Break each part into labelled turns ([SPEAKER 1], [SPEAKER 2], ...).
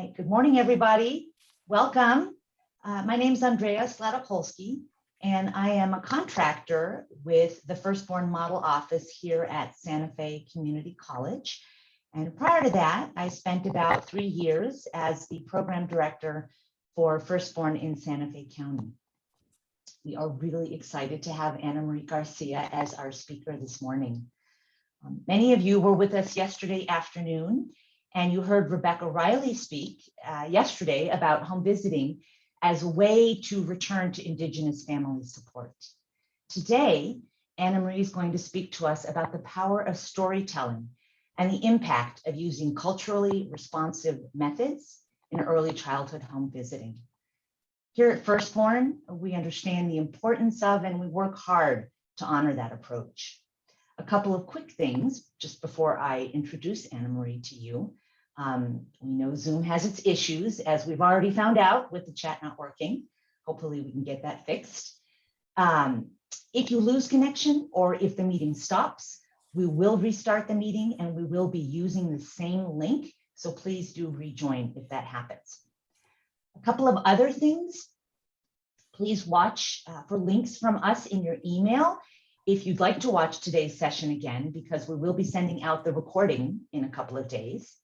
[SPEAKER 1] right, good morning, everybody. Welcome. My name is Andrea Slatopolsky, and I am a contractor with the Firstborn Model Office here at Santa Fe Community College. And prior to that, I spent about 3 years as the program director for Firstborn in Santa Fe County. We are really excited to have Ana Marie Garcia as our speaker this morning. Many of you were with us yesterday afternoon, and you heard Rebecca Riley speak yesterday about home visiting as a way to return to Indigenous family support. Today, Ana Marie is going to speak to us about the power of storytelling and the impact of using culturally responsive methods in early childhood home visiting. Here at Firstborn, we understand the importance of and we work hard to honor that approach. A couple of quick things just before I introduce Ana Marie to you. We know Zoom has its issues, as we've already found out with the chat not working. Hopefully we can get that fixed. If you lose connection or if the meeting stops, we will restart the meeting and we will be using the same link. So please do rejoin if that happens. A couple of other things. Please watch for links from us in your email if you'd like to watch today's session again, because we will be sending out the recording in a couple of days.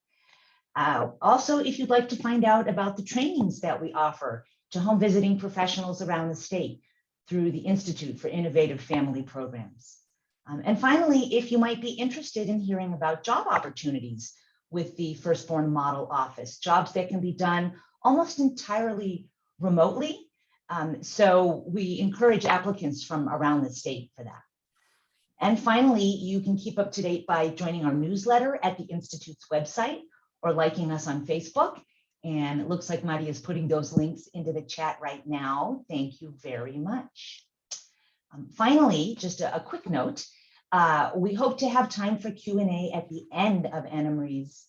[SPEAKER 1] Also, if you'd like to find out about the trainings that we offer to home visiting professionals around the state through the Institute for Innovative Family Programs. And finally, if you might be interested in hearing about job opportunities with the Firstborn Model Office, jobs that can be done almost entirely remotely. So we encourage applicants from around the state for that. And finally, you can keep up to date by joining our newsletter at the Institute's website or liking us on Facebook. And it looks like Maria is putting those links into the chat right now. Thank you very much. Finally, just a quick note, we hope to have time for Q&A at the end of Ana Marie's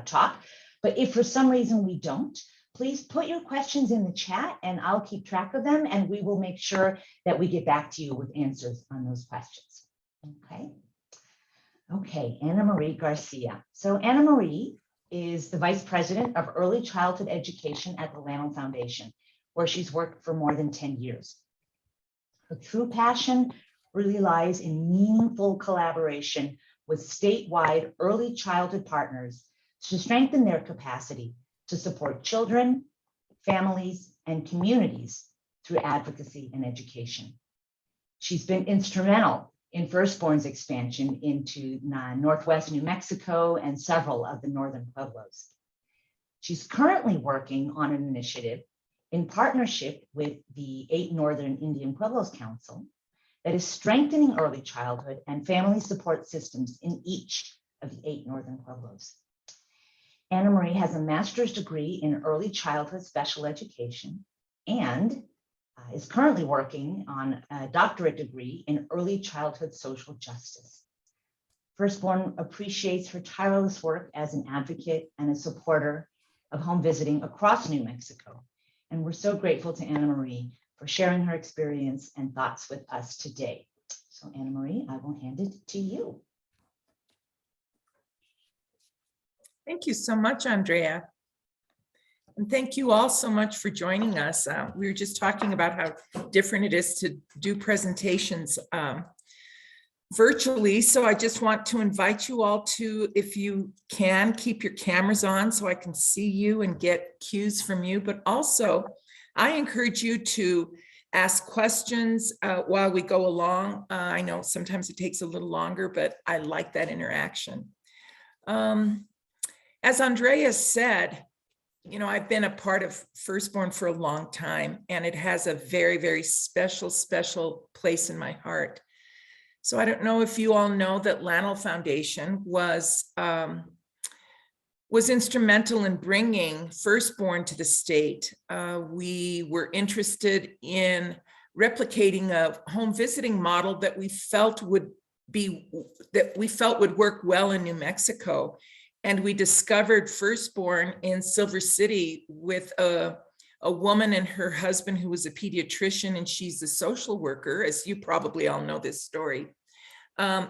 [SPEAKER 1] talk. But if for some reason we don't, please put your questions in the chat and I'll keep track of them and we will make sure that we get back to you with answers on those questions. Okay, Ana Marie Garcia. So Ana Marie is the Vice President of Early Childhood Education at the Lanel Foundation, where she's worked for more than 10 years. Her true passion really lies in meaningful collaboration with statewide early childhood partners to strengthen their capacity to support children, families, and communities through advocacy and education. She's been instrumental in Firstborn's expansion into Northwest New Mexico and several of the northern pueblos. She's currently working on an initiative in partnership with the 8 Northern Indian Pueblos Council that is strengthening early childhood and family support systems in each of the 8 Northern Pueblos. Ana Marie has a master's degree in early childhood special education and is currently working on a doctorate degree in early childhood social justice. Firstborn appreciates her tireless work as an advocate and a supporter of home visiting across New Mexico. And we're so grateful to Ana Marie for sharing her experience and thoughts with us today. So Ana Marie, I will hand it to you.
[SPEAKER 2] Thank you so much, Andrea. And thank you all so much for joining us. We were just talking about how different it is to do presentations virtually. So I just want to invite you all to, if you can, keep your cameras on so I can see you and get cues from you. But also, I encourage you to ask questions while we go along. I know sometimes it takes a little longer, but I like that interaction. As Andrea said, you know, I've been a part of Firstborn for a long time, and it has a very, very special, special place in my heart. So I don't know if you all know that Lanel Foundation was instrumental in bringing Firstborn to the state. We were interested in replicating a home visiting model that we felt would work well in New Mexico. And we discovered Firstborn in Silver City with a woman and her husband who was a pediatrician, and she's a social worker, as you probably all know this story,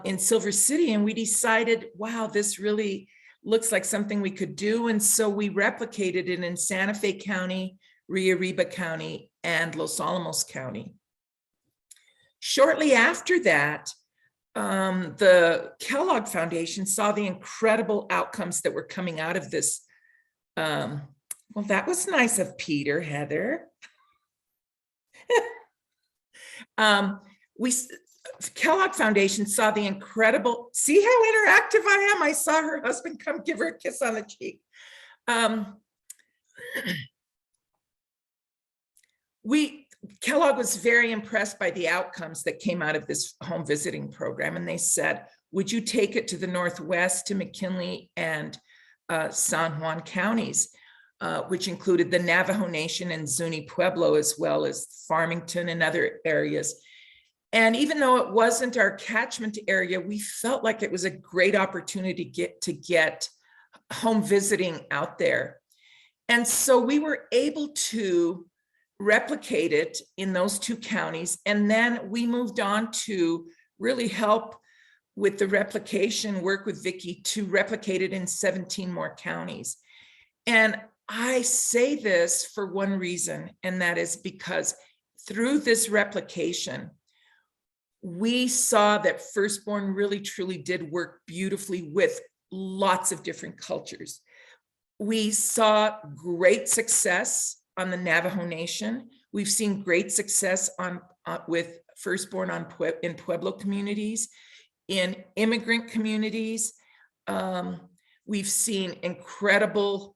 [SPEAKER 2] in Silver City. And we decided, wow, this really looks like something we could do. And so we replicated it in Santa Fe County, Rio Arriba County, and Los Alamos County. Shortly after that, the Kellogg Foundation saw the incredible outcomes that were coming out of this. Well, that was nice of Peter, Heather. Kellogg Foundation saw the incredible, see how interactive I am? I saw her husband come give her a kiss on the cheek. Kellogg was very impressed by the outcomes that came out of this home visiting program. And they said, would you take it to the Northwest, to McKinley and San Juan counties, which included the Navajo Nation and Zuni Pueblo, as well as Farmington and other areas. And even though it wasn't our catchment area, we felt like it was a great opportunity to get home visiting out there. And so we were able to replicate it in those two counties. And then we moved on to really help with the replication, work with Vicki to replicate it in 17 more counties. And I say this for one reason, and that is because through this replication, we saw that Firstborn really truly did work beautifully with lots of different cultures. We saw great success on the Navajo Nation. We've seen great success with Firstborn in Pueblo communities, in immigrant communities. We've seen incredible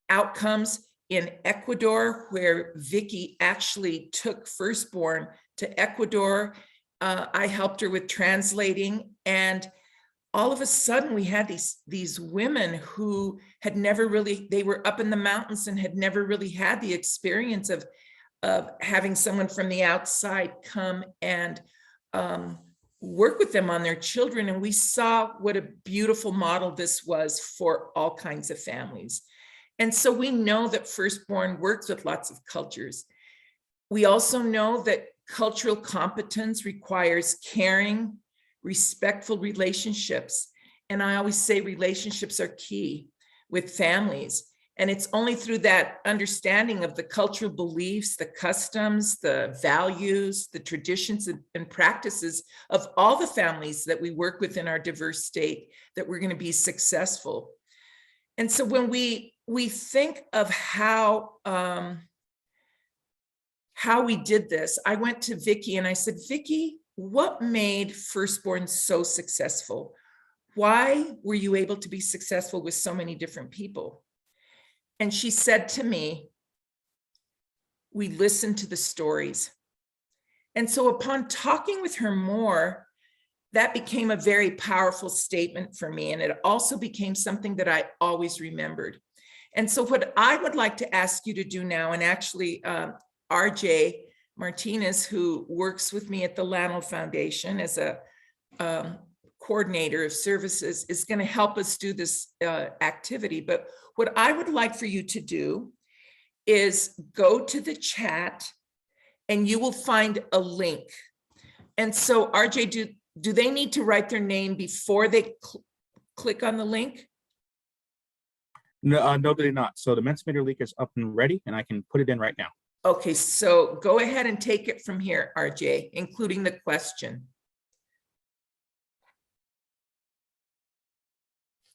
[SPEAKER 2] outcomes in Ecuador, where Vicki actually took Firstborn to Ecuador. I helped her with translating, and all of a sudden we had these women who had never really, they were up in the mountains and had never really had the experience of having someone from the outside come and work with them on their children. And we saw what a beautiful model this was for all kinds of families. And so we know that Firstborn works with lots of cultures. We also know that cultural competence requires caring, respectful relationships. And I always say relationships are key with families. And it's only through that understanding of the cultural beliefs, the customs, the values, the traditions and practices of all the families that we work with in our diverse state that we're going to be successful. And so when we think of how we did this, I went to Vicki and I said, Vicki, what made Firstborn so successful? Why were you able to be successful with so many different people? And she said to me, we listened to the stories. And so upon talking with her more, that became a very powerful statement for me. And it also became something that I always remembered. And so what I would like to ask you to do now, and actually RJ Martinez, who works with me at the Lano Foundation as a coordinator of services, is going to help us do this activity. But what I would like for you to do is go to the chat and you will find a link. And so RJ, do they need to write their name before they click on the link?
[SPEAKER 3] No, no, they're not. So the Mentimeter link is up and ready, and I can put it in right now.
[SPEAKER 2] Okay, so go ahead and take it from here, RJ, including the question.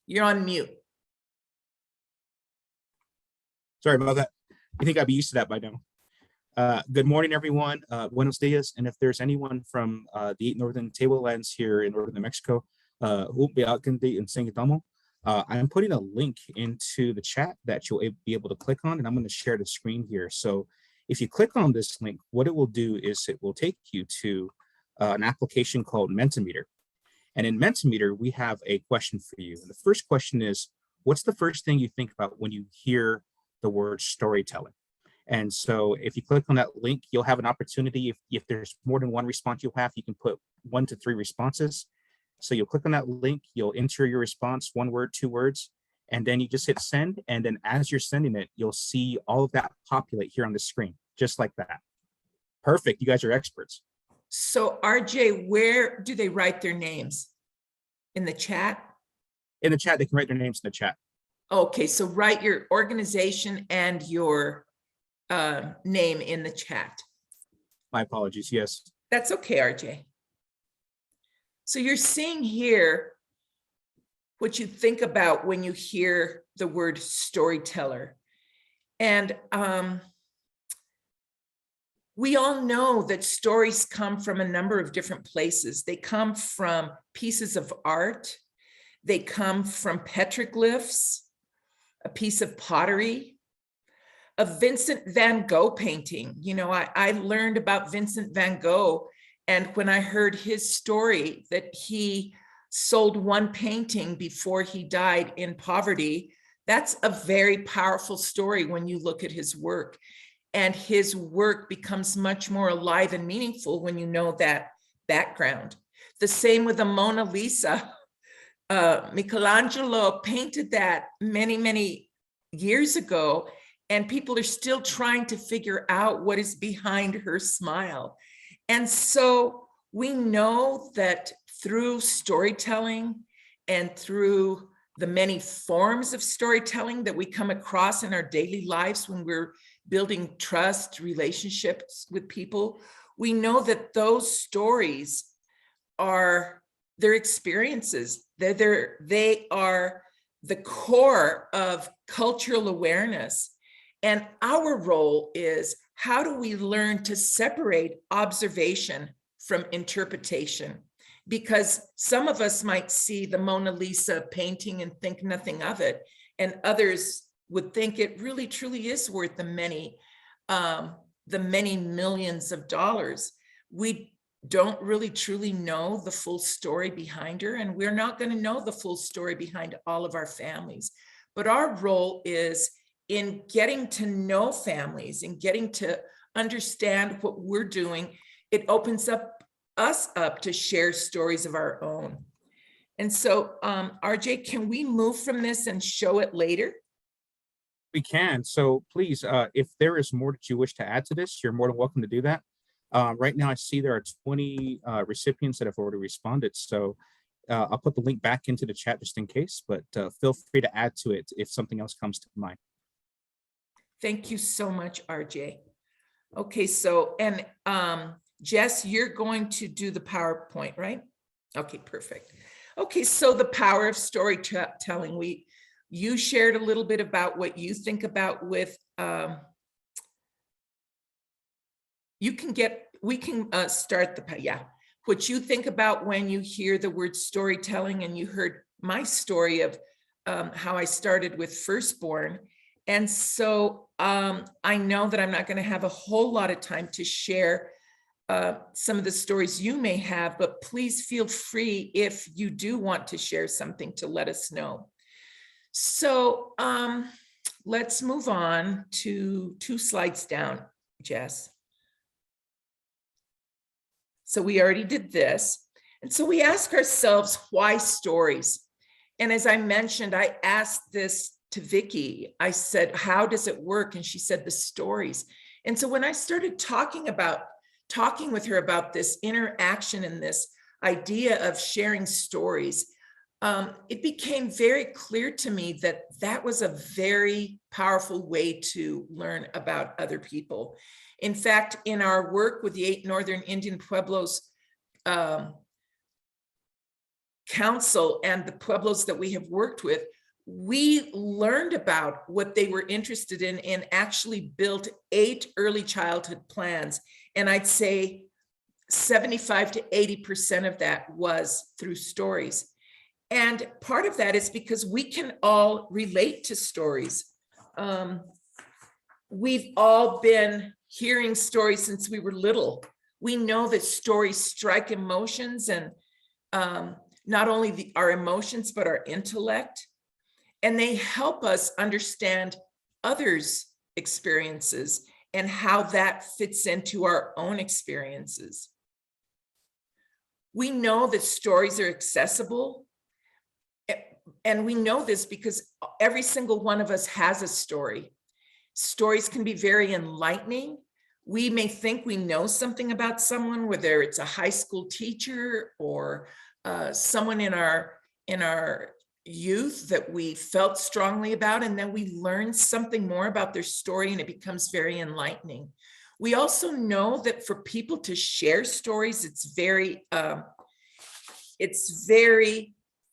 [SPEAKER 2] You're on mute.
[SPEAKER 3] Sorry about that. I think I'd be used to that by now. Good morning, everyone. Buenos dias. And if there's anyone from the 8 Northern Tablelands here in northern New Mexico, I'm putting a link into the chat that you'll be able to click on, and I'm going to share the screen here. So if you click on this link, what it will do is it will take you to an application called Mentimeter. And in Mentimeter, we have a question for you. And the first question is, what's the first thing you think about when you hear the word storytelling? And so if you click on that link, you'll have an opportunity. If there's more than one response you have, you can put 1 to 3 responses. So you'll click on that link, you'll enter your response, 1 word, 2 words, and then you just hit send. And then as you're sending it, you'll see all of that populate here on the screen, just like that. Perfect. You guys are experts.
[SPEAKER 2] So RJ, where do they write their names? In the chat?
[SPEAKER 3] In the chat, they can write their names in the chat.
[SPEAKER 2] Okay, so write your organization and your name in the chat.
[SPEAKER 3] My apologies. Yes.
[SPEAKER 2] That's okay, RJ. So you're seeing here what you think about when you hear the word storyteller. And we all know that stories come from a number of different places. They come from pieces of art. They come from petroglyphs, a piece of pottery, a Vincent van Gogh painting. You know, I learned about Vincent van Gogh, and when I heard his story that he sold one painting before he died in poverty, that's a very powerful story when you look at his work. And his work becomes much more alive and meaningful when you know that background. The same with the Mona Lisa. Michelangelo painted that many, many years ago, and people are still trying to figure out what is behind her smile. And so we know that through storytelling and through the many forms of storytelling that we come across in our daily lives when we're building trust, relationships with people, we know that those stories are their experiences. They are the core of cultural awareness. And our role is, how do we learn to separate observation from interpretation? Because some of us might see the Mona Lisa painting and think nothing of it, and others would think it really truly is worth the many millions of dollars. We don't really truly know the full story behind her, and we're not going to know the full story behind all of our families. But our role is in getting to know families and getting to understand what we're doing. It opens us up to share stories of our own. And so, RJ, can we move from this and show it later?
[SPEAKER 3] We can. So please, if there is more that you wish to add to this, you're more than welcome to do that. Right now, I see there are 20 recipients that have already responded. So I'll put the link back into the chat just in case, but feel free to add to it if something else comes to mind.
[SPEAKER 2] Thank you so much, RJ. Okay, so, and Jess, you're going to do the PowerPoint, right? Okay, perfect. Okay, so the power of storytelling. You shared a little bit about what you think about with, we can start what you think about when you hear the word storytelling, and you heard my story of how I started with Firstborn. And so I know that I'm not going to have a whole lot of time to share some of the stories you may have, but please feel free if you do want to share something to let us know. So let's move on to 2 slides down, Jess. So we already did this. And so we ask ourselves, why stories? And as I mentioned, I asked this to Vicki. I said, how does it work? And she said, the stories. And so when I started talking with her about this interaction and this idea of sharing stories, it became very clear to me that that was a very powerful way to learn about other people. In fact, in our work with the 8 Northern Indian Pueblos Council and the Pueblos that we have worked with, we learned about what they were interested in and actually built 8 early childhood plans. And I'd say 75 to 80% of that was through stories. And part of that is because we can all relate to stories. We've all been hearing stories since we were little. We know that stories strike emotions, and not only our emotions, but our intellect. And they help us understand others' experiences and how that fits into our own experiences. We know that stories are accessible. And we know this because every single one of us has a story. Stories can be very enlightening. We may think we know something about someone, whether it's a high school teacher or someone in our youth that we felt strongly about, and then we learn something more about their story and it becomes very enlightening. We also know that for people to share stories, it's very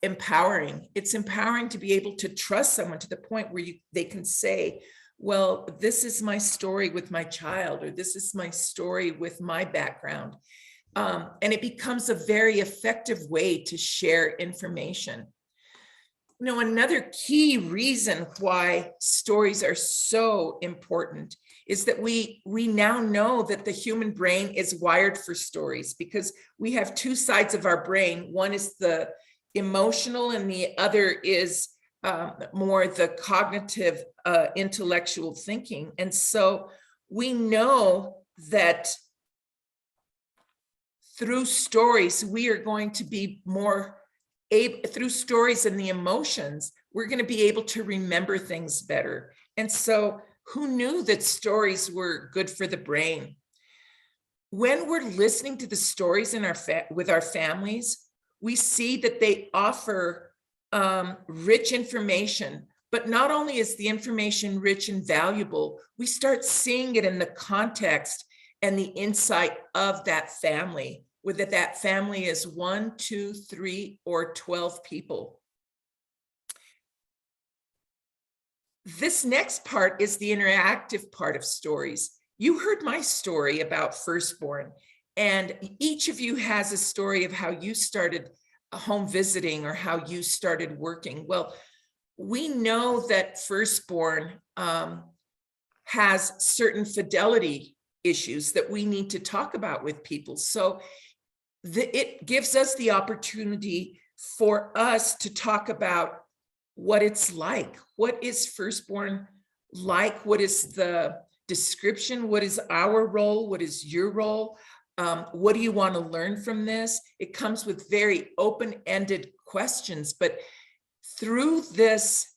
[SPEAKER 2] empowering. It's empowering to be able to trust someone to the point where they can say, well, this is my story with my child, or this is my story with my background. And it becomes a very effective way to share information. You know, another key reason why stories are so important is that we now know that the human brain is wired for stories, because we have two sides of our brain. One is the emotional and the other is more the cognitive, intellectual thinking. And so we know that through stories, we are going to be more through stories and the emotions, we're going to be able to remember things better. And so who knew that stories were good for the brain? When we're listening to the stories in with our families, we see that they offer rich information, but not only is the information rich and valuable, we start seeing it in the context and the insight of that family, whether that family is 1, 2, 3, or 12 people. This next part is the interactive part of stories. You heard my story about Firstborn, and each of you has a story of how you started home visiting or how you started working. Well, we know that Firstborn has certain fidelity issues that we need to talk about with people. So it gives us the opportunity for us to talk about what it's like. What is Firstborn like? What is the description? What is our role? What is your role? What do you want to learn from this? It comes with very open-ended questions, but through this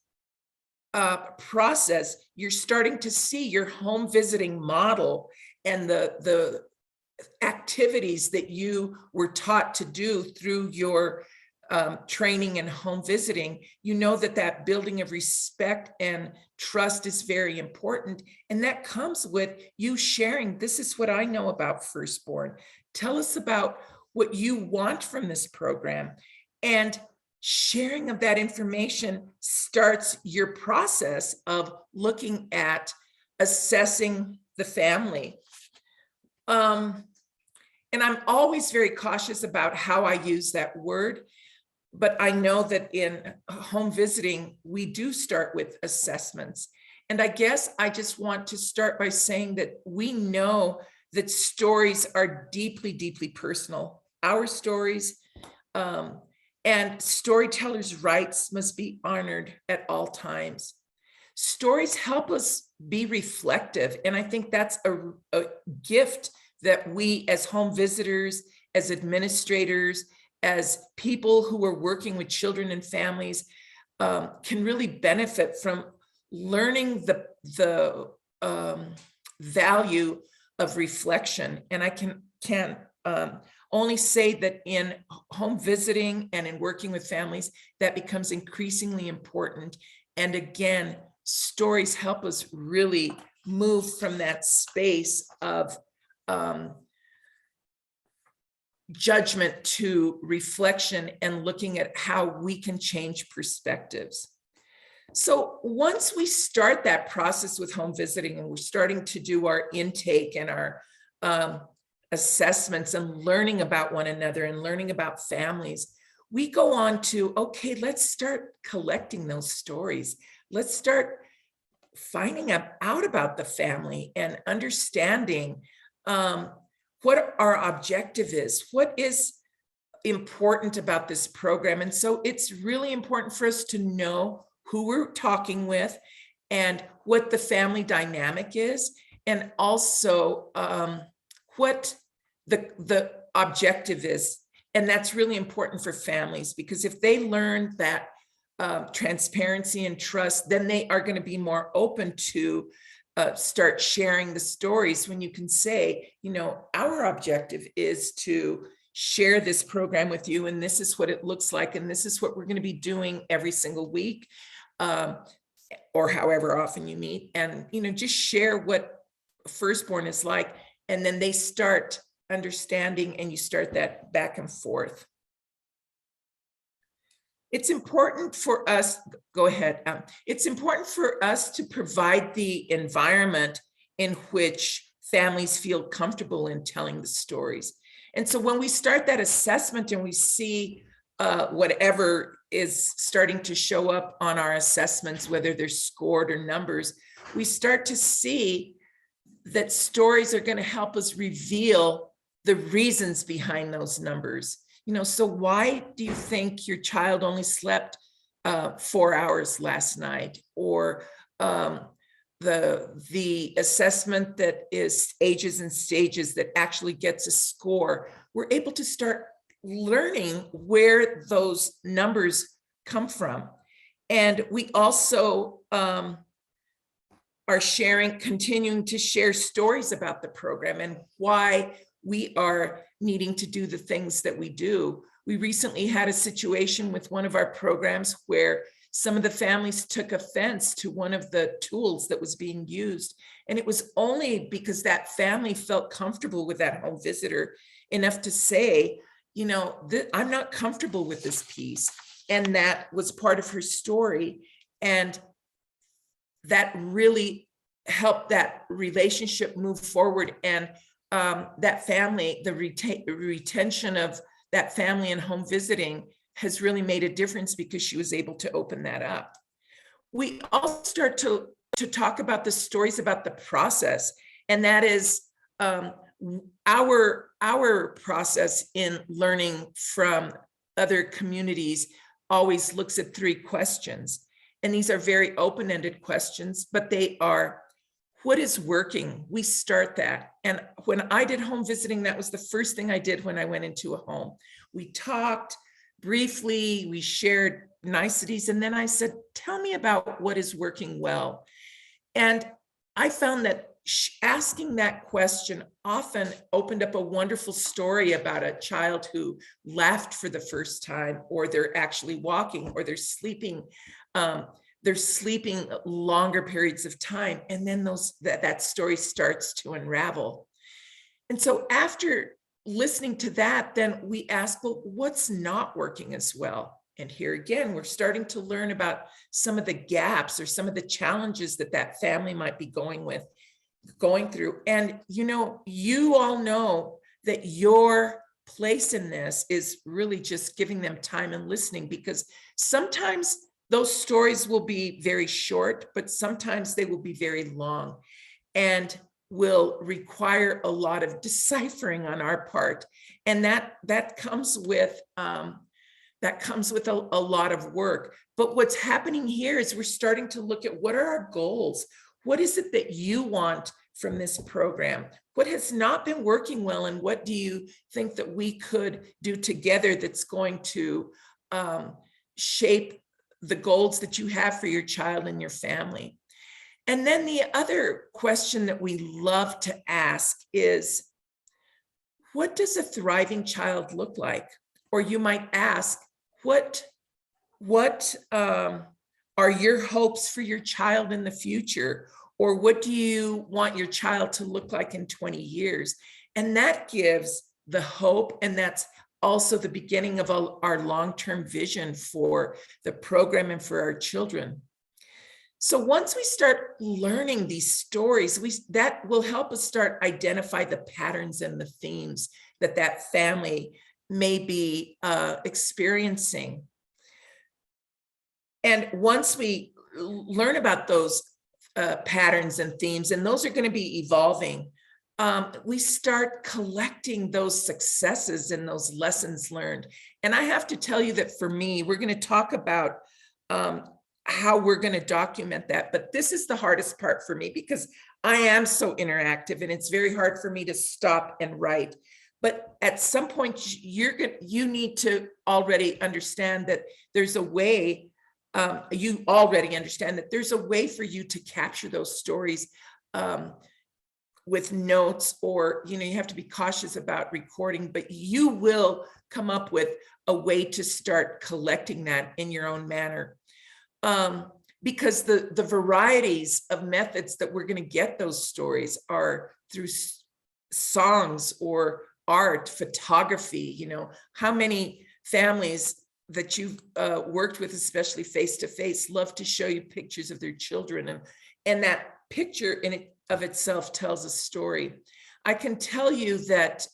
[SPEAKER 2] process, you're starting to see your home visiting model and the activities that you were taught to do through your training and home visiting. You know that building of respect and trust is very important. And that comes with you sharing, this is what I know about Firstborn. Tell us about what you want from this program. And sharing of that information starts your process of looking at assessing the family. And I'm always very cautious about how I use that word, but I know that in home visiting, we do start with assessments. And I guess I just want to start by saying that we know that stories are deeply, deeply personal. Our stories, and storytellers' rights must be honored at all times. Stories help us be reflective, and I think that's a gift that we as home visitors, as administrators, as people who are working with children and families can really benefit from learning the value of reflection. And I can only say that in home visiting and in working with families, that becomes increasingly important. And again, stories help us really move from that space of judgment to reflection and looking at how we can change perspectives. So once we start that process with home visiting and we're starting to do our intake and our assessments and learning about one another and learning about families, we go on to, okay, let's start collecting those stories. Let's start finding out about the family and understanding what our objective is, what is important about this program. And so it's really important for us to know who we're talking with and what the family dynamic is, and also what the objective is. And that's really important for families, because if they learn that transparency and trust, then they are going to be more open to start sharing the stories. When you can say, you know, our objective is to, share this program with you, and this is what it looks like, and this is what we're going to be doing every single week, or however often you meet, and just share what Firstborn is like, and then they start understanding, and you start that back and forth. It's important for us, go ahead. It's important for us to provide the environment in which families feel comfortable in telling the stories. And so when we start that assessment and we see whatever is starting to show up on our assessments, whether they're scored or numbers, we start to see that stories are going to help us reveal the reasons behind those numbers. So why do you think your child only slept 4 hours last night? Or the assessment that is ages and stages that actually gets a score, we're able to start learning where those numbers come from. And we also are continuing to share stories about the program and why we are needing to do the things that we do. We recently had a situation with one of our programs where some of the families took offense to one of the tools that was being used. And it was only because that family felt comfortable with that home visitor enough to say, I'm not comfortable with this piece. And that was part of her story. And that really helped that relationship move forward. And that family, the retention of that family and home visiting has really made a difference because she was able to open that up. We also start to talk about the stories about the process, and that is our process in learning from other communities always looks at 3 questions. And these are very open-ended questions, but they are, what is working? We start that. And when I did home visiting, that was the first thing I did when I went into a home. We talked briefly, we shared niceties, and then I said, tell me about what is working well. And I found that asking that question often opened up a wonderful story about a child who laughed for the first time, or they're actually walking, or they're sleeping longer periods of time. And then that story starts to unravel. And so after listening to that, then we ask, well, what's not working as well? And here again, we're starting to learn about some of the gaps or some of the challenges that family might be going through. And you all know that your place in this is really just giving them time and listening, because sometimes those stories will be very short, but sometimes they will be very long and will require a lot of deciphering on our part. And that comes with a lot of work. But what's happening here is we're starting to look at, what are our goals? What is it that you want from this program? What has not been working well, and what do you think that we could do together that's going to shape the goals that you have for your child and your family? And then the other question that we love to ask is, what does a thriving child look like? Or you might ask, what are your hopes for your child in the future? Or what do you want your child to look like in 20 years? And that gives the hope, and that's also the beginning of our long-term vision for the program and for our children. So once we start learning these stories, that will help us start identify the patterns and the themes that family may be experiencing. And once we learn about those patterns and themes, and those are going to be evolving, we start collecting those successes and those lessons learned. And I have to tell you that for me, we're going to talk about how we're going to document that. But this is the hardest part for me, because I am so interactive and it's very hard for me to stop and write. But at some point, you need to already understand that there's a way, you already understand that there's a way for you to capture those stories with notes, or, you know, you have to be cautious about recording, but you will come up with a way to start collecting that in your own manner. Because the varieties of methods that we're going to get those stories are through songs or art, photography. You know, how many families that you've worked with, especially face to face, love to show you pictures of their children, and that picture in it of itself tells a story. I can tell you that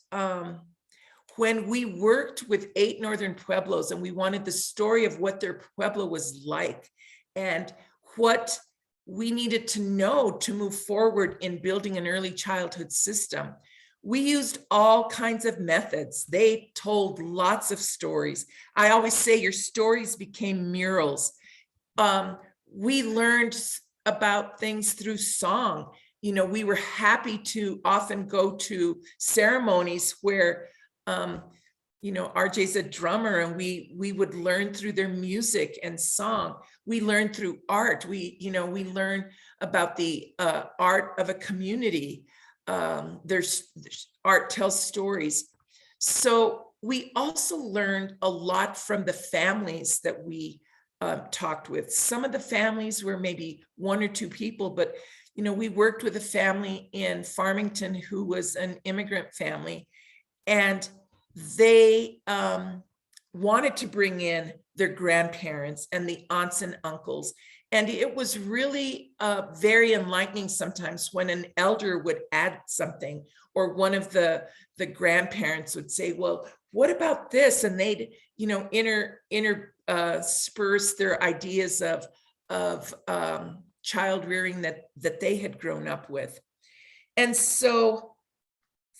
[SPEAKER 2] when we worked with 8 Northern Pueblos and we wanted the story of what their Pueblo was like and what we needed to know to move forward in building an early childhood system, we used all kinds of methods. They told lots of stories. I always say your stories became murals. We learned about things through song. You know, we were happy to often go to ceremonies where, you know, RJ's a drummer, and we would learn through their music and song. We learned through art. We learn about the art of a community. There's art tells stories. So we also learned a lot from the families that we talked with. Some of the families were maybe 1 or 2 people, but you know, we worked with a family in Farmington who was an immigrant family, and they wanted to bring in their grandparents and the aunts and uncles. And it was really very enlightening sometimes when an elder would add something, or one of the grandparents would say, well, what about this? And they'd, you know, intersperse their ideas of child rearing that they had grown up with. And so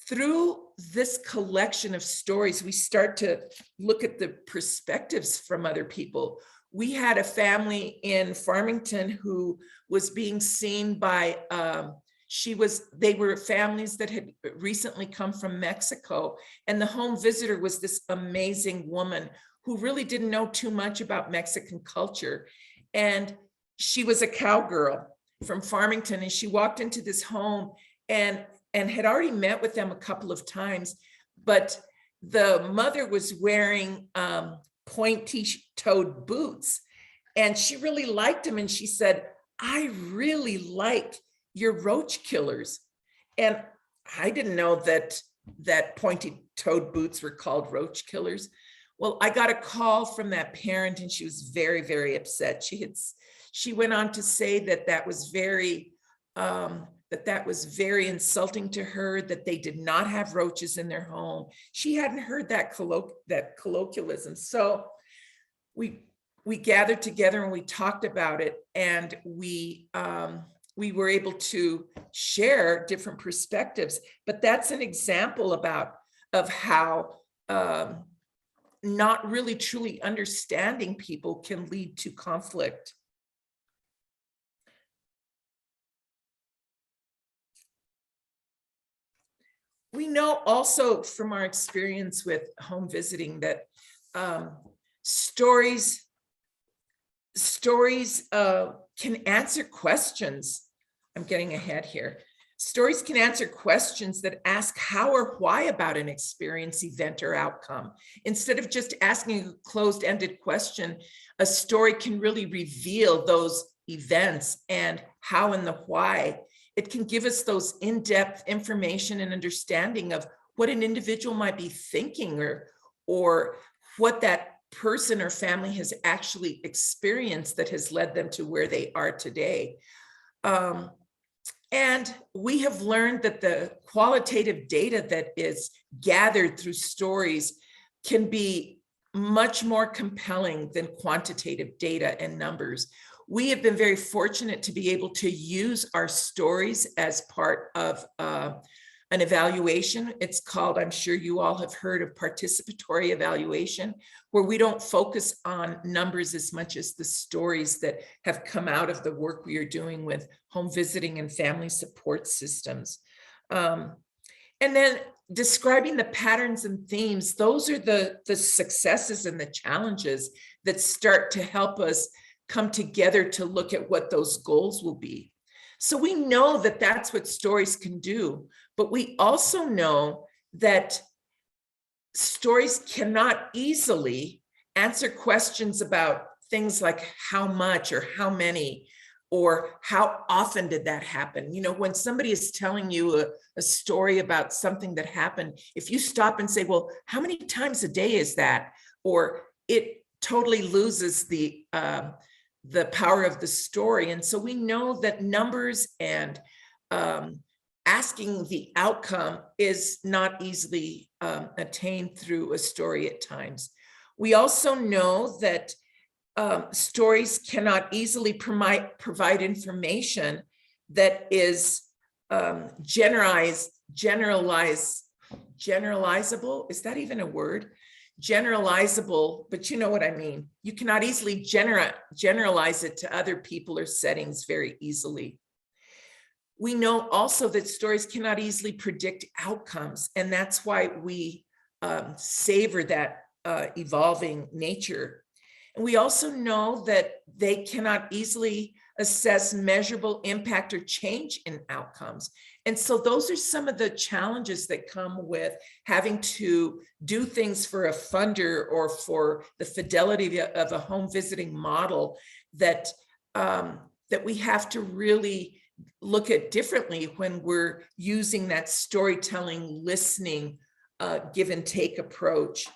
[SPEAKER 2] through this collection of stories, we start to look at the perspectives from other people. We had a family in Farmington who was being seen by, they were families that had recently come from Mexico, and the home visitor was this amazing woman who really didn't know too much about Mexican culture. And she was a cowgirl from Farmington, and she walked into this home and had already met with them a couple of times, but the mother was wearing pointy-toed boots, and she really liked them. And she said, I really like your roach killers. And I didn't know that pointy-toed boots were called roach killers. Well, I got a call from that parent, and she was very, very upset. She went on to say that was very insulting to her, that they did not have roaches in their home. She hadn't heard that colloquialism. So we gathered together and we talked about it, and we were able to share different perspectives. But that's an example of how not really truly understanding people can lead to conflict. We know also from our experience with home visiting that stories can answer questions. I'm getting ahead here. Stories can answer questions that ask how or why about an experience, event, or outcome. Instead of just asking a closed-ended question, a story can really reveal those events and how and the why. It can give us those in-depth information and understanding of what an individual might be thinking, or what that person or family has actually experienced that has led them to where they are today. And we have learned that the qualitative data that is gathered through stories can be much more compelling than quantitative data and numbers. We have been very fortunate to be able to use our stories as part of an evaluation. It's called, I'm sure you all have heard of, participatory evaluation, where we don't focus on numbers as much as the stories that have come out of the work we are doing with home visiting and family support systems. And then describing the patterns and themes, those are the successes and the challenges that start to help us come together to look at what those goals will be. So we know that that's what stories can do, but we also know that stories cannot easily answer questions about things like how much or how many or how often did that happen. You know, when somebody is telling you a story about something that happened, if you stop and say, well, how many times a day is that? Or it totally loses the power of the story. And so we know that numbers and asking the outcome is not easily attained through a story at times. We also know that stories cannot easily provide information that is generalizable. Is that even a word? Generalizable, but you know what I mean. You cannot easily generalize it to other people or settings very easily. We know also that stories cannot easily predict outcomes, and that's why we savor that evolving nature. And we also know that they cannot easily assess measurable impact or change in outcomes. And so those are some of the challenges that come with having to do things for a funder or for the fidelity of a home visiting model that, that we have to really look at differently when we're using that storytelling, listening, give and take approach.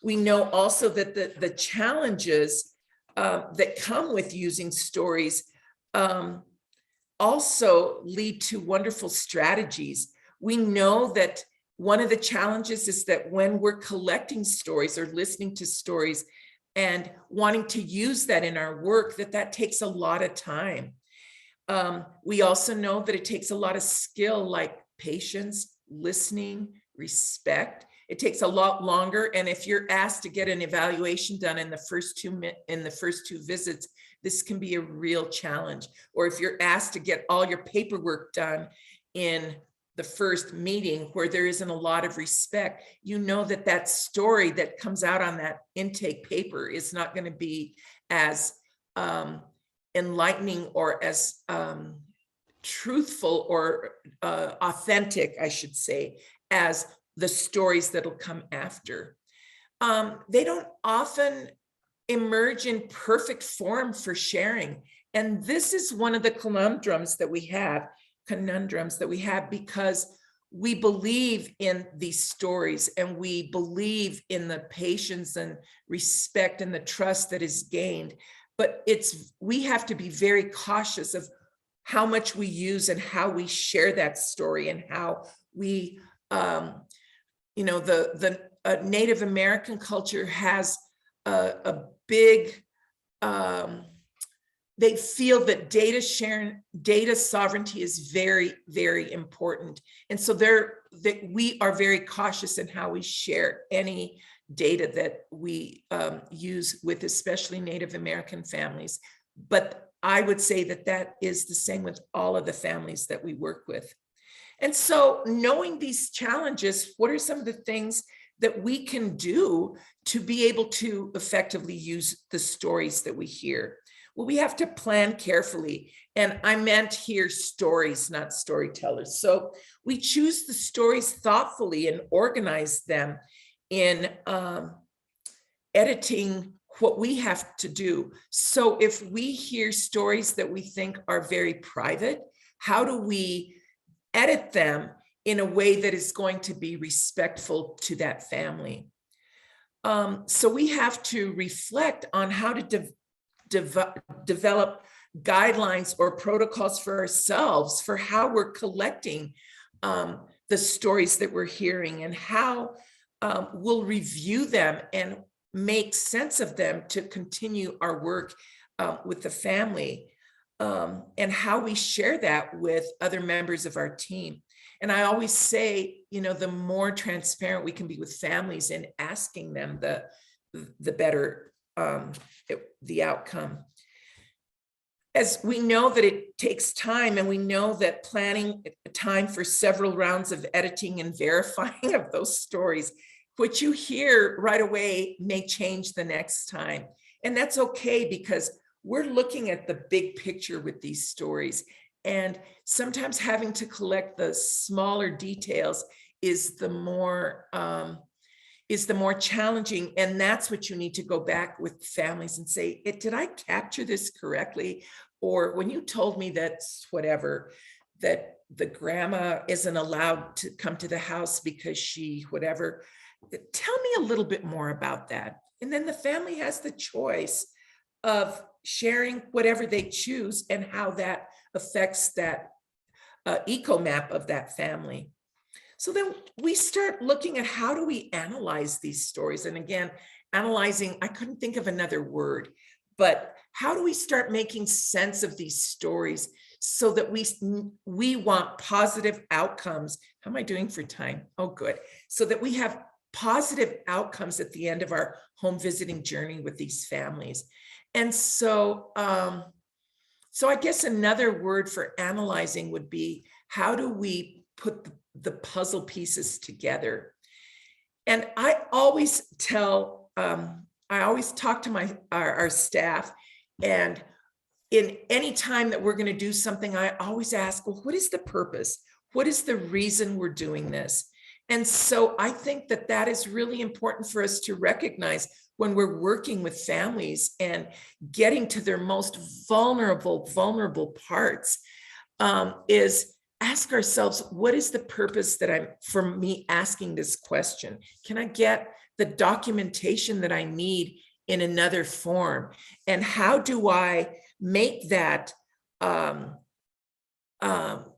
[SPEAKER 2] We know also that the challenges that come with using stories also lead to wonderful strategies. We know that one of the challenges is that when we're collecting stories or listening to stories and wanting to use that in our work, that takes a lot of time. We also know that it takes a lot of skill like patience, listening, respect. It takes a lot longer. And if you're asked to get an evaluation done in the first two visits, this can be a real challenge. Or if you're asked to get all your paperwork done in the first meeting where there isn't a lot of respect, you know that that story that comes out on that intake paper is not going to be as enlightening or as truthful or authentic, I should say, as the stories that'll come after. They don't often emerge in perfect form for sharing. And this is one of the conundrums that we have because we believe in these stories and we believe in the patience and respect and the trust that is gained. But we have to be very cautious of how much we use and how we share that story and how we, you know, the Native American culture has a big, they feel that data sovereignty is very, very important. And so we are very cautious in how we share any data that we use with especially Native American families. But I would say that is the same with all of the families that we work with. And so knowing these challenges, what are some of the things that we can do to be able to effectively use the stories that we hear? Well, we have to plan carefully. And I meant here stories, not storytellers. So we choose the stories thoughtfully and organize them in editing what we have to do. So if we hear stories that we think are very private, how do we edit them in a way that is going to be respectful to that family? So we have to reflect on how to develop guidelines or protocols for ourselves for how we're collecting the stories that we're hearing and how we'll review them and make sense of them to continue our work with the family, and how we share that with other members of our team. And I always say, you know, the more transparent we can be with families in asking them, the better the outcome. As we know that it takes time, and we know that planning time for several rounds of editing and verifying of those stories, what you hear right away may change the next time. And that's okay, because we're looking at the big picture with these stories. And sometimes having to collect the smaller details is the more challenging. And that's what you need to go back with families and say, did I capture this correctly? Or when you told me that's whatever, that the grandma isn't allowed to come to the house because she, whatever, tell me a little bit more about that. And then the family has the choice of sharing whatever they choose and how that affects that eco map of that family. So then we start looking at how do we analyze these stories? And again, analyzing, I couldn't think of another word, but how do we start making sense of these stories so that we want positive outcomes? How am I doing for time? Oh, good. So that we have positive outcomes at the end of our home visiting journey with these families. And so, so I guess another word for analyzing would be, how do we put the puzzle pieces together? And I always tell, I always talk to our staff, and in any time that we're going to do something, I always ask, well, what is the purpose? What is the reason we're doing this? And so I think that that is really important for us to recognize when we're working with families and getting to their most vulnerable parts, is ask ourselves, what is the purpose for me asking this question? Can I get the documentation that I need in another form? And how do I make that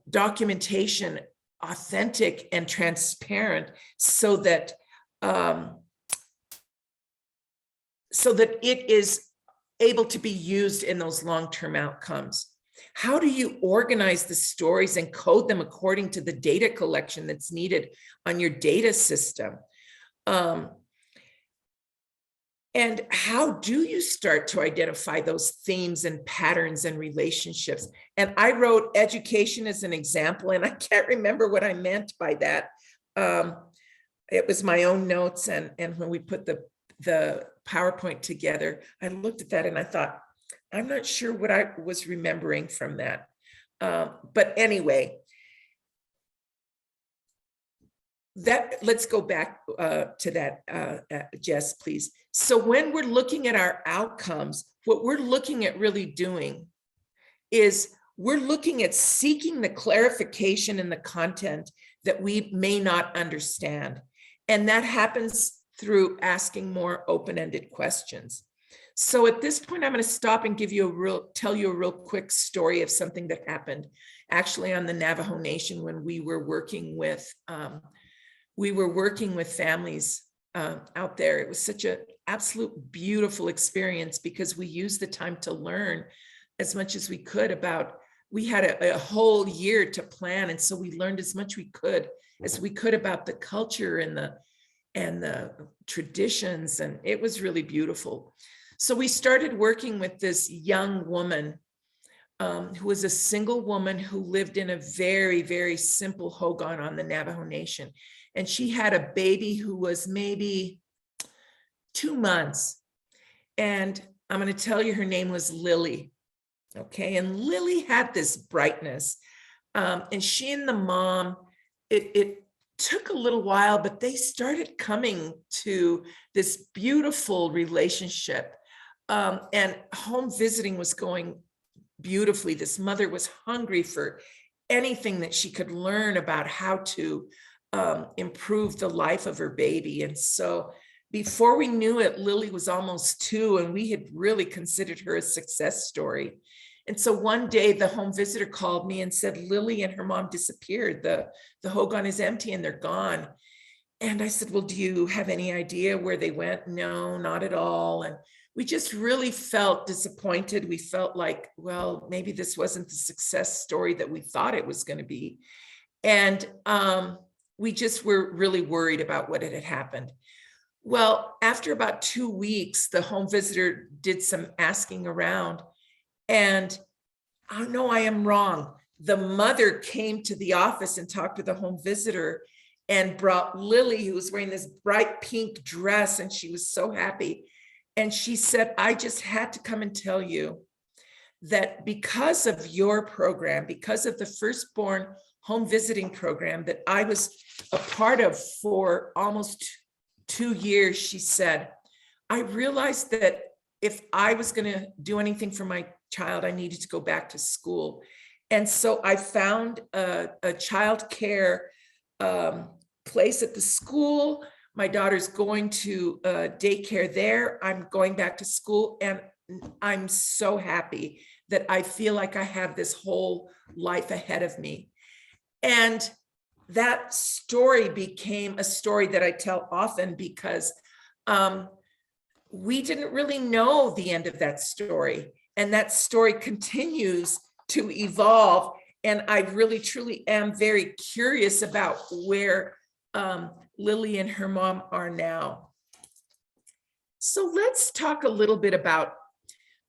[SPEAKER 2] documentation authentic and transparent so that it is able to be used in those long-term outcomes? How do you organize the stories and code them according to the data collection that's needed on your data system? And how do you start to identify those themes and patterns and relationships? And I wrote education as an example, and I can't remember what I meant by that. It was my own notes, and when we put the PowerPoint together, I looked at that and I thought, I'm not sure what I was remembering from that. But anyway, let's go back to that, Jess, please. So when we're looking at our outcomes, what we're looking at really doing is we're looking at seeking the clarification in the content that we may not understand. And that happens through asking more open-ended questions. So at this point, I'm going to stop and tell you a real quick story of something that happened actually on the Navajo Nation when we were working with families out there. It was such an absolute beautiful experience because we used the time to learn as much as we could about, we had a whole year to plan. And so we learned as much as we could about the culture and the traditions. And it was really beautiful. So we started working with this young woman who was a single woman who lived in a very, very simple hogan on the Navajo Nation. And she had a baby who was maybe 2 months. And I'm going to tell you, her name was Lily. Okay. And Lily had this brightness. And she and the mom, it took a little while, but they started coming to this beautiful relationship. And home visiting was going beautifully. This mother was hungry for anything that she could learn about how to improve the life of her baby. And so before we knew it, Lily was almost 2, and we had really considered her a success story. And so one day the home visitor called me and said, Lily and her mom disappeared. The hogan is empty and they're gone. And I said, well, do you have any idea where they went? No, not at all. And we just really felt disappointed. We felt like, well, maybe this wasn't the success story that we thought it was going to be. And we just were really worried about what had happened. Well, after about 2 weeks, the home visitor did some asking around, and oh no, I am wrong. The mother came to the office and talked to the home visitor and brought Lily, who was wearing this bright pink dress, and she was so happy. And she said, I just had to come and tell you that because of your program, because of the Firstborn Home Visiting Program that I was a part of for almost 2 years, she said, I realized that if I was going to do anything for my child, I needed to go back to school. And so I found a child care place at the school. My daughter's going to daycare there. I'm going back to school, and I'm so happy that I feel like I have this whole life ahead of me. And that story became a story that I tell often because we didn't really know the end of that story. And that story continues to evolve. And I really, truly am very curious about where Lily and her mom are now. So let's talk a little bit about,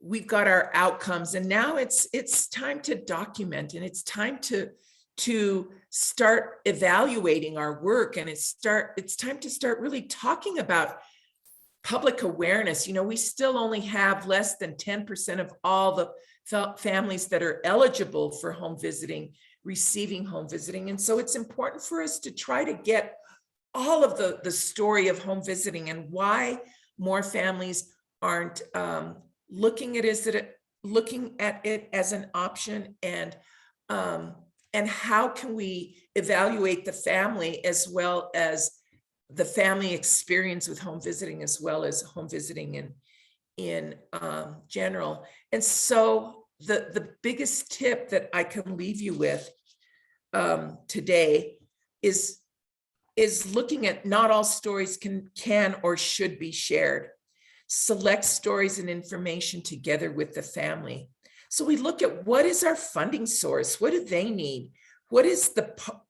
[SPEAKER 2] we've got our outcomes, and now it's time to document, and it's time to start evaluating our work, and it's time to start really talking about public awareness. You know, we still only have less than 10% of all the families that are eligible for home visiting, receiving home visiting. And so it's important for us to try to get all of the story of home visiting and why more families aren't looking at it as an option, and how can we evaluate the family as well as the family experience with home visiting, as well as home visiting in general. And so the biggest tip that I can leave you with today is looking at not all stories can or should be shared. Select stories and information together with the family. So we look at, what is our funding source? What do they need? What is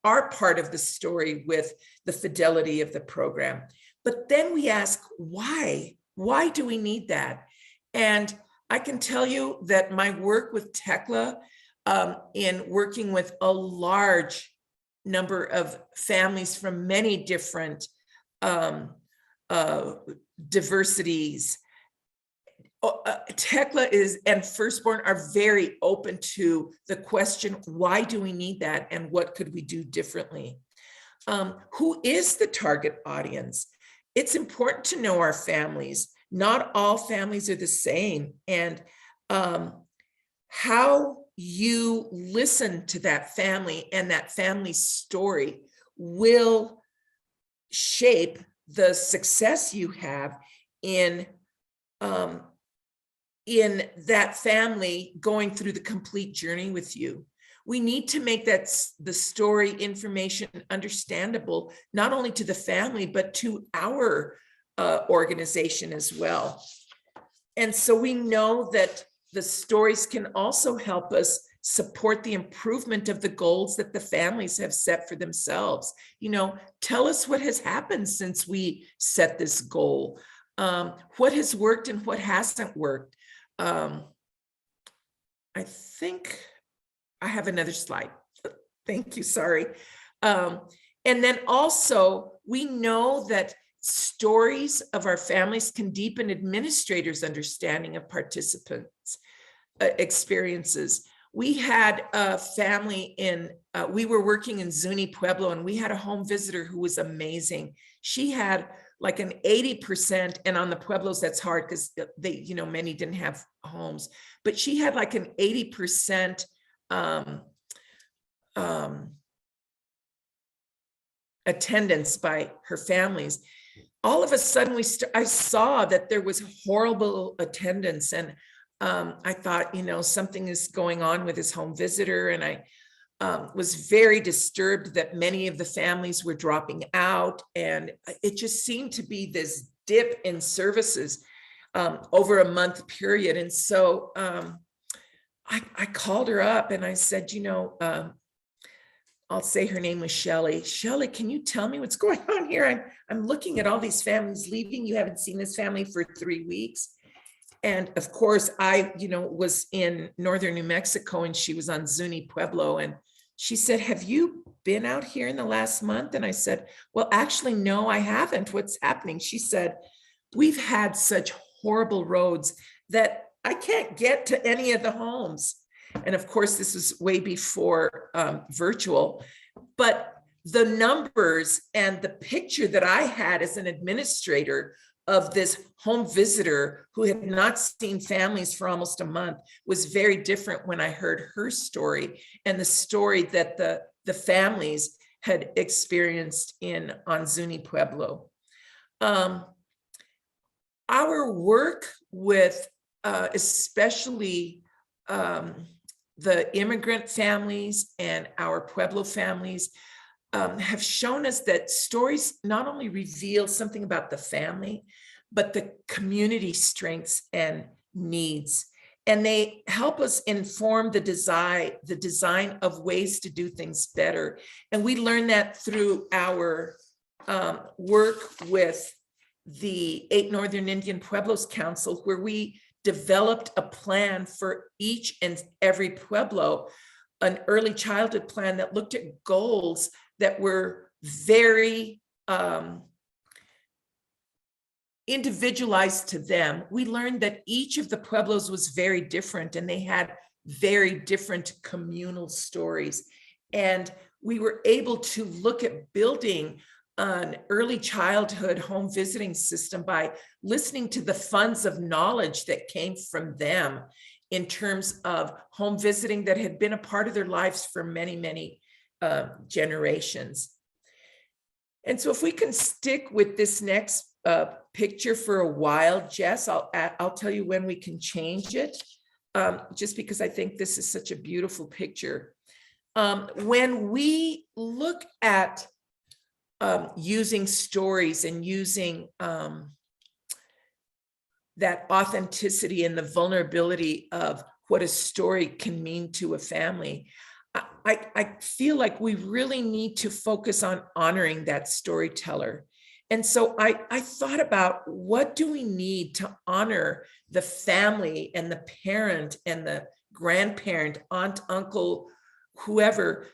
[SPEAKER 2] our part of the story with the fidelity of the program? But then we ask, why? Why do we need that? And I can tell you that my work with Tekla, in working with a large number of families from many different diversities, Tekla and Firstborn are very open to the question, why do we need that, and what could we do differently? Who is the target audience? It's important to know our families. Not all families are the same, and how you listen to that family and that family's story will shape the success you have in that family going through the complete journey with you. We need to make the story information understandable, not only to the family, but to our organization as well. And so we know that the stories can also help us support the improvement of the goals that the families have set for themselves. You know, tell us what has happened since we set this goal. What has worked and what hasn't worked. I think I have another slide. Thank you, sorry. And then also, we know that stories of our families can deepen administrators' understanding of participants' experiences. We had a family we were working in Zuni Pueblo, and we had a home visitor who was amazing. She had like an 80%, and on the Pueblos, that's hard because many didn't have homes, but she had like an 80% attendance by her families. All of a sudden, I saw that there was horrible attendance, and I thought, something is going on with his home visitor, and I was very disturbed that many of the families were dropping out, and it just seemed to be this dip in services over a month period. And so I called her up and I said, I'll say her name was Shelly. Shelly, can you tell me what's going on here? I'm looking at all these families leaving. You haven't seen this family for 3 weeks. And of course, I, was in northern New Mexico, and she was on Zuni Pueblo. And she said, have you been out here in the last month? And I said, well, actually, no, I haven't. What's happening? She said, we've had such horrible roads that I can't get to any of the homes. And of course, this is way before virtual, but the numbers and the picture that I had as an administrator of this home visitor who had not seen families for almost a month was very different when I heard her story and the story that the families had experienced on Zuni Pueblo. Our work with especially the immigrant families and our Pueblo families have shown us that stories not only reveal something about the family, but the community strengths and needs. And they help us inform the design of ways to do things better. And we learn that through our work with the 8 Northern Indian Pueblos Council, where we developed a plan for each and every Pueblo, an early childhood plan that looked at goals that were very individualized to them. We learned that each of the Pueblos was very different and they had very different communal stories. And we were able to look at building an early childhood home visiting system by listening to the funds of knowledge that came from them in terms of home visiting that had been a part of their lives for many, many generations. And so if we can stick with this next picture for a while, Jess, I'll tell you when we can change it, just because I think this is such a beautiful picture. When we look at using stories and using that authenticity and the vulnerability of what a story can mean to a family, I feel like we really need to focus on honoring that storyteller. And so I thought about, what do we need to honor the family and the parent and the grandparent, aunt, uncle, whoever?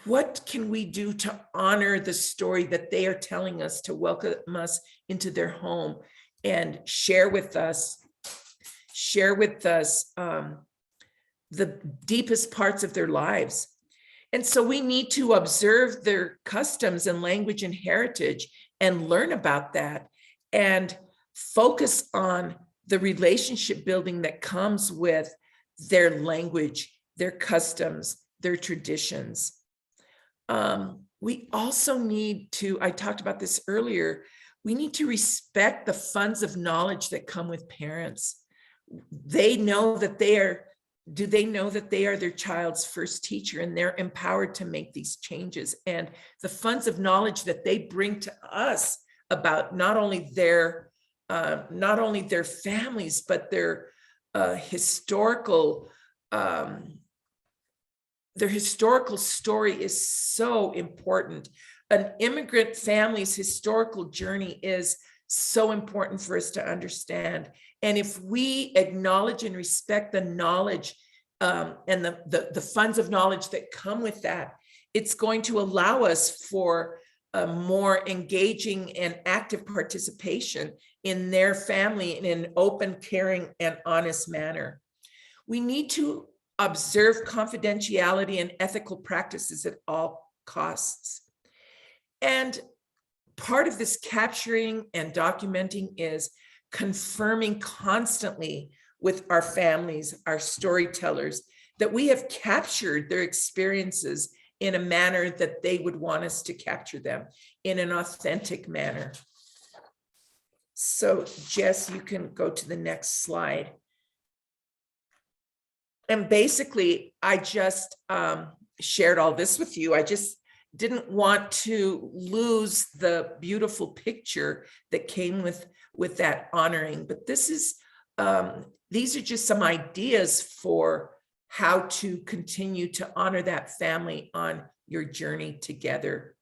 [SPEAKER 2] What can we do to honor the story that they are telling us, to welcome us into their home and share with us the deepest parts of their lives? And so we need to observe their customs and language and heritage and learn about that and focus on the relationship building that comes with their language, their customs, their traditions. We also need to, I talked about this earlier, we need to respect the funds of knowledge that come with parents. They know that do they know that they are their child's first teacher, and they're empowered to make these changes? And the funds of knowledge that they bring to us about not only their families, but their historical story is so important. An immigrant family's historical journey is so important for us to understand. And if we acknowledge and respect the knowledge and the funds of knowledge that come with that, it's going to allow us for a more engaging and active participation in their family in an open, caring, and honest manner. We need to observe confidentiality and ethical practices at all costs. And part of this capturing and documenting is confirming constantly with our families, our storytellers, that we have captured their experiences in a manner that they would want us to capture them, in an authentic manner. So Jess, you can go to the next slide. And basically, I just shared all this with you. I just didn't want to lose the beautiful picture that came with that honoring. But this is, these are just some ideas for how to continue to honor that family on your journey together.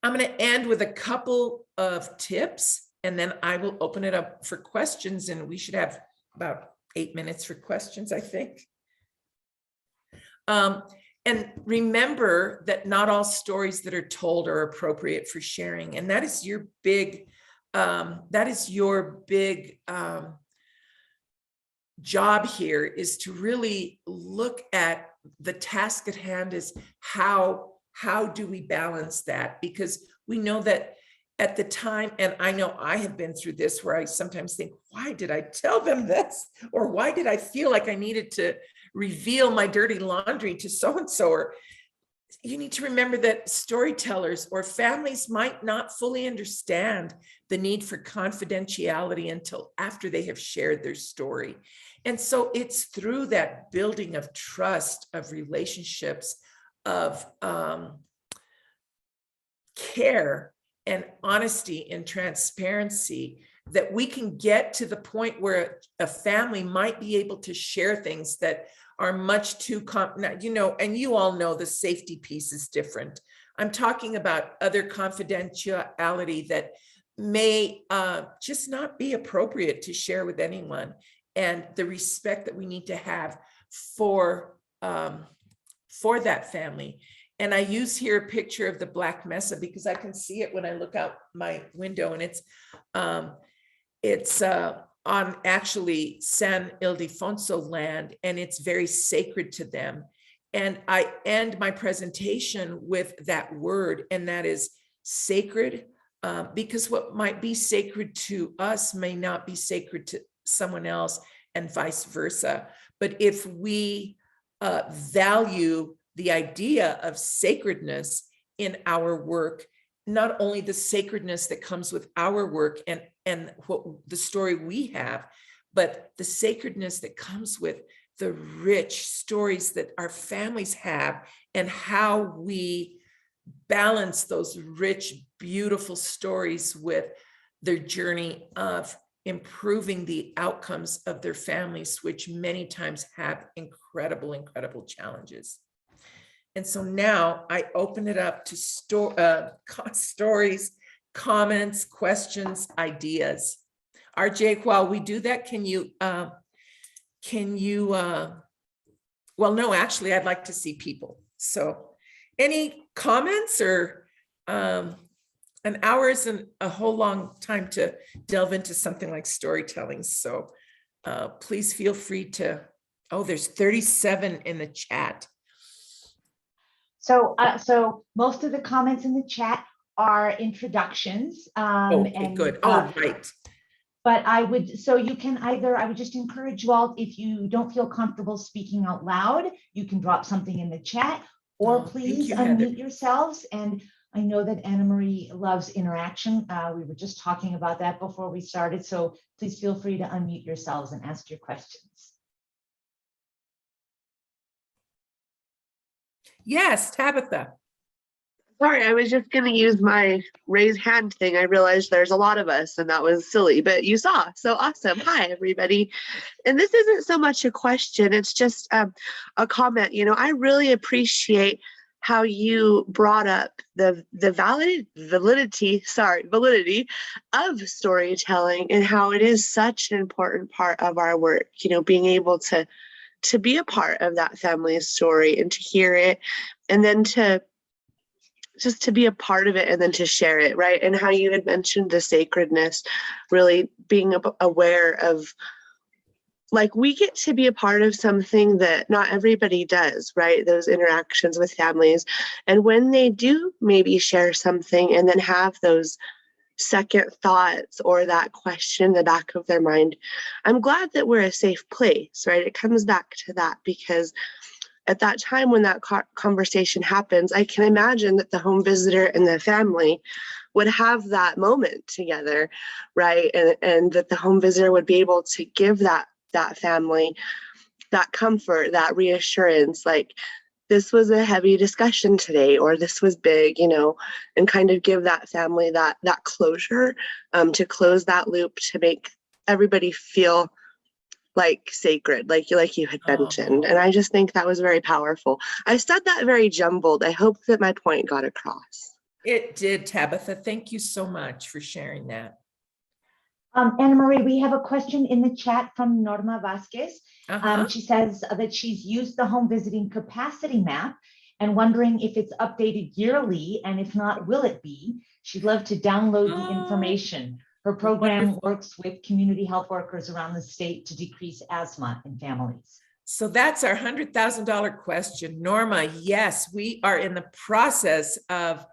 [SPEAKER 2] I'm going to end with a couple of tips, and then I will open it up for questions, and we should have about 8 minutes for questions, I think. And remember that not all stories that are told are appropriate for sharing. And that is your big job here is to really look at the task at hand is how do we balance that? Because we know that at the time, and I know I have been through this where I sometimes think, why did I tell them this? Or why did I feel like I needed to reveal my dirty laundry to so-and-so? Or you need to remember that storytellers or families might not fully understand the need for confidentiality until after they have shared their story. And so it's through that building of trust, of relationships, of care and honesty and transparency that we can get to the point where a family might be able to share things that are much too, and you all know the safety piece is different. I'm talking about other confidentiality that may just not be appropriate to share with anyone, and the respect that we need to have for that family. And I use here a picture of the Black Mesa because I can see it when I look out my window, and it's on actually San Ildefonso land, and it's very sacred to them. And I end my presentation with that word, and that is sacred, because what might be sacred to us may not be sacred to someone else, and vice versa. But if we value the idea of sacredness in our work, not only the sacredness that comes with our work and what the story we have, but the sacredness that comes with the rich stories that our families have, and how we balance those rich, beautiful stories with their journey of improving the outcomes of their families, which many times have incredible, incredible challenges. And so now I open it up to stories, comments, questions, ideas. RJ, while we do that, well, no, actually, I'd like to see people. So any comments? Or an hour isn't a whole long time to delve into something like storytelling. So please feel free to, there's 37 in the chat.
[SPEAKER 1] So most of the comments in the chat are introductions.
[SPEAKER 2] Okay, good. Right.
[SPEAKER 1] But I would just encourage you all, if you don't feel comfortable speaking out loud, you can drop something in the chat, or please unmute yourselves. And I know that Anna Marie loves interaction. We were just talking about that before we started. So please feel free to unmute yourselves and ask your questions.
[SPEAKER 2] Yes, Tabitha.
[SPEAKER 4] Sorry, I was just going to use my raise hand thing. I realized there's a lot of us and that was silly, but you saw. So awesome. Hi, everybody. And this isn't so much a question. It's just a comment. You know, I really appreciate how you brought up the validity of storytelling, and how it is such an important part of our work, you know, being able to be a part of that family's story and to hear it, and then to be a part of it, and then to share it, right? And how you had mentioned the sacredness, really being aware of, like, we get to be a part of something that not everybody does, right? Those interactions with families. And when they do maybe share something and then have those second thoughts or that question in the back of their mind, I'm glad that we're a safe place, right? It comes back to that, because at that time when that conversation happens, I can imagine that the home visitor and the family would have that moment together, right? And that the home visitor would be able to give that family that comfort, that reassurance, like, this was a heavy discussion today, or this was big, you know, and kind of give that family that closure, to close that loop, to make everybody feel like sacred, like you had mentioned. And I just think that was very powerful. I said that very jumbled. I hope that my point got across.
[SPEAKER 2] It did, Tabitha. Thank you so much for sharing that.
[SPEAKER 1] Anna Marie, we have a question in the chat from Norma Vasquez. She says that she's used the home visiting capacity map and wondering if it's updated yearly, and if not, will it be? She'd love to download the information. Her program
[SPEAKER 2] Wonderful.
[SPEAKER 1] works with community health workers around the state to decrease asthma in families.
[SPEAKER 2] So that's our $100,000 question. Norma, yes, we are in the process of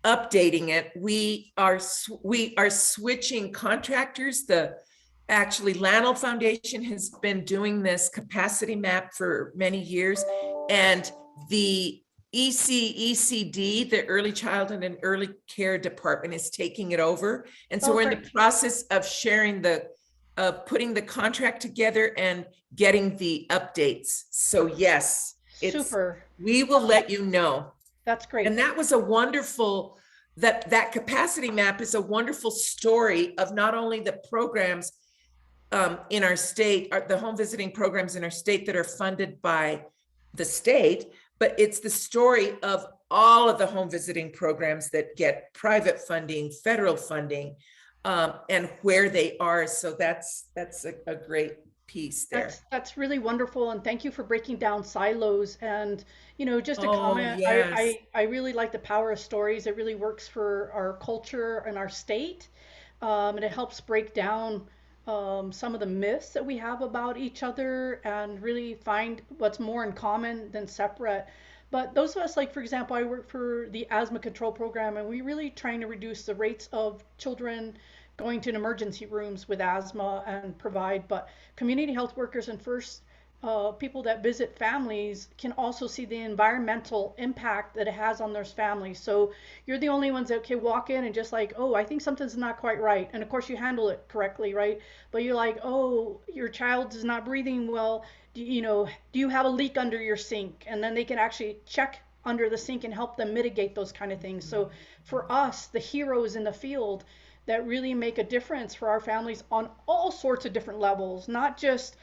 [SPEAKER 2] updating it. We are switching contractors. Actually, Lanel Foundation has been doing this capacity map for many years, and the ECD, the Early Childhood and Early Care Department, is taking it over. And so
[SPEAKER 5] Oh,
[SPEAKER 2] we're in
[SPEAKER 5] great.
[SPEAKER 2] the process of sharing putting the contract together and getting the updates. So yes,
[SPEAKER 5] Super.
[SPEAKER 2] we will let you know.
[SPEAKER 5] That's great.
[SPEAKER 2] And that was a wonderful, that capacity map is a wonderful story of not only the programs in our state, the home visiting programs in our state that are funded by the state, but it's the story of all of the home visiting programs that get private funding, federal funding, and where they are. So that's a great piece there.
[SPEAKER 5] That's really wonderful, and thank you for breaking down silos. And just a
[SPEAKER 2] Oh,
[SPEAKER 5] comment,
[SPEAKER 2] yes.
[SPEAKER 5] I really like the power of stories. It really works for our culture and our state, and it helps break down some of the myths that we have about each other and really find what's more in common than separate. But those of us, like for example, I work for the asthma control program, and we're really trying to reduce the rates of children going to emergency rooms with asthma and provide. But community health workers and first people that visit families can also see the environmental impact that it has on their families. So you're the only ones that can walk in and just like, oh, I think something's not quite right. And of course you handle it correctly, right? But you're like, oh, your child is not breathing well. Do you have a leak under your sink? And then they can actually check under the sink and help them mitigate those kind of things. So for us, the heroes in the field that really make a difference for our families on all sorts of different levels, not just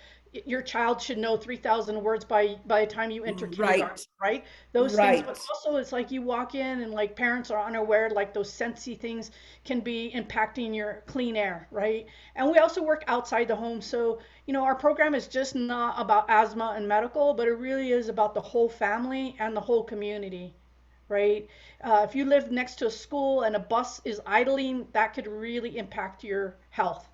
[SPEAKER 5] your child should know 3,000 words by the time you enter kindergarten, right? Those things, but also it's like you walk in and like parents are unaware, like those sensey things can be impacting your clean air, right? And we also work outside the home. So, our program is just not about asthma and medical, but it really is about the whole family and the whole community, right? If you live next to a school and a bus is idling, that could really impact your health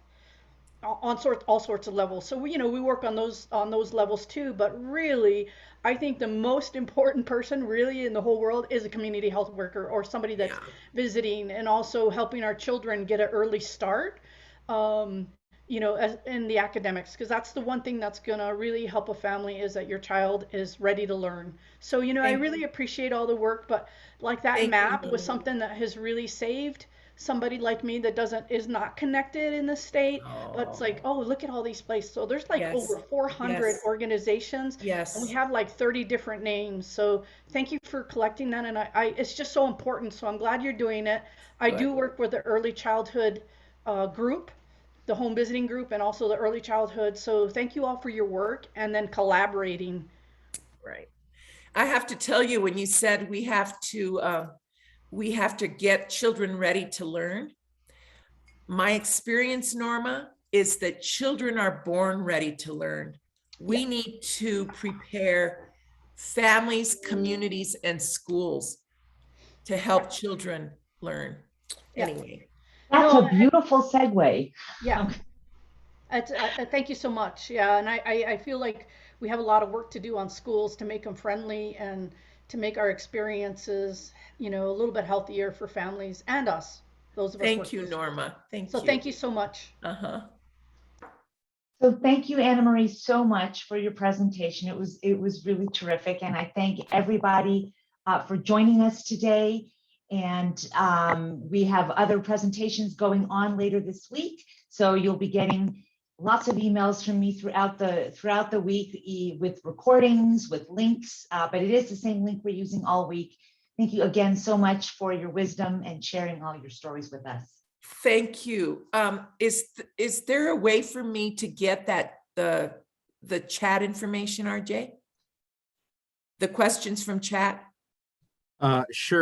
[SPEAKER 5] on all sorts of levels. So we work on those levels too. But really, I think the most important person really in the whole world is a community health worker or somebody that's visiting and also helping our children get an early start. As in the academics, because that's the one thing that's gonna really help a family is that your child is ready to learn. So I really appreciate all the work, but like that map was something that has really saved somebody like me that is not connected in the state, but it's like, oh, look at all these places. So there's like over 400 organizations, and we have like 30 different names. So thank you for collecting that, and I it's just so important. So I'm glad you're doing it. I do work with the early childhood group, the home visiting group, and also the early childhood. So thank you all for your work and then collaborating.
[SPEAKER 2] Right. I have to tell you, when you said we have to get children ready to learn, my experience, Norma, is that children are born ready to learn. We need to prepare families, communities, and schools to help children learn. Anyway.
[SPEAKER 1] That's a beautiful segue.
[SPEAKER 5] Yeah. Thank you so much. Yeah, and I feel like we have a lot of work to do on schools to make them friendly and to make our experiences, a little bit healthier for families and us, those of us.
[SPEAKER 2] Thank you, Norma. Thank you.
[SPEAKER 5] So thank you so much.
[SPEAKER 1] So thank you, Anna Marie, so much for your presentation. It was really terrific, and I thank everybody for joining us today. And we have other presentations going on later this week, so you'll be getting lots of emails from me throughout the week with recordings, with links, but it is the same link we're using all week. Thank you again so much for your wisdom and sharing all your stories with us.
[SPEAKER 2] Thank you. Is there a way for me to get the chat information, RJ? The questions from chat?
[SPEAKER 3] Sure.